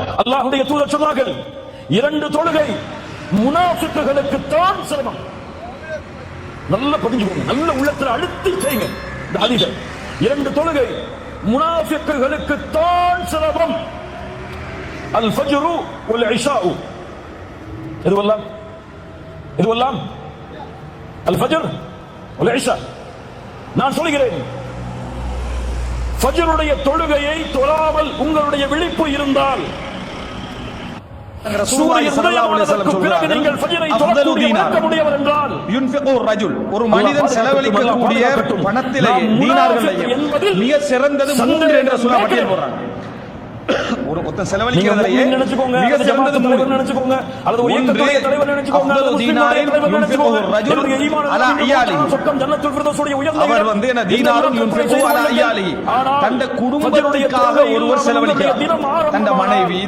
அல்லாஹ்வுடைய தூதர் சொன்னார்கள், இரண்டு தொழுகை முனாஃபிக்குகளுக்கு தான் சிரமம். நல்ல பதிஞ்சுக்கோங்க, நல்ல உள்ளத்தில் அழுத்தி செய்யுங்க இந்த ஹதீஸை. இரண்டு தொழுகை முனாஃபிக்குகளுக்கு தான் சிரமம். அல் ஃபஜ்ரு வல் இஷாஉ. இதுவெல்லாம் அல் ஃபஜ்ர் வல் இஷா. நான் சொல்கிறேன், ஃபஜ்ருடைய தொழுகையை தொழாமல் உங்களுடைய விழிப்பு இருந்தால் ஒரு மனிதன் செலவழிக்கக்கூடிய பணத்திலே தீனார்களையும் மிக சிறந்தது 3 என்ற சொல்ல பட்டியல் போடுறாங்க. ஒரு மொத்தம் செலவழிக்கிறதுலயே மிக சிறந்தது 3 நினைச்சுக்கோங்க. அல்லது ஒரு இயக்கத்துடைய தலைவர் நினைச்சுக்கோங்க. அஃதலு தீனாரின் யுன்ஃபிகு ரஜுல் அலா இயாலி. அவர் வந்து என்ன தீனாரும் யுன்ஃபிகு அலா இயாலி. தன்னுடைய குடும்பத்திற்காக ஒருவர் செலவழிக்கிறார். தன்னுடைய மனைவி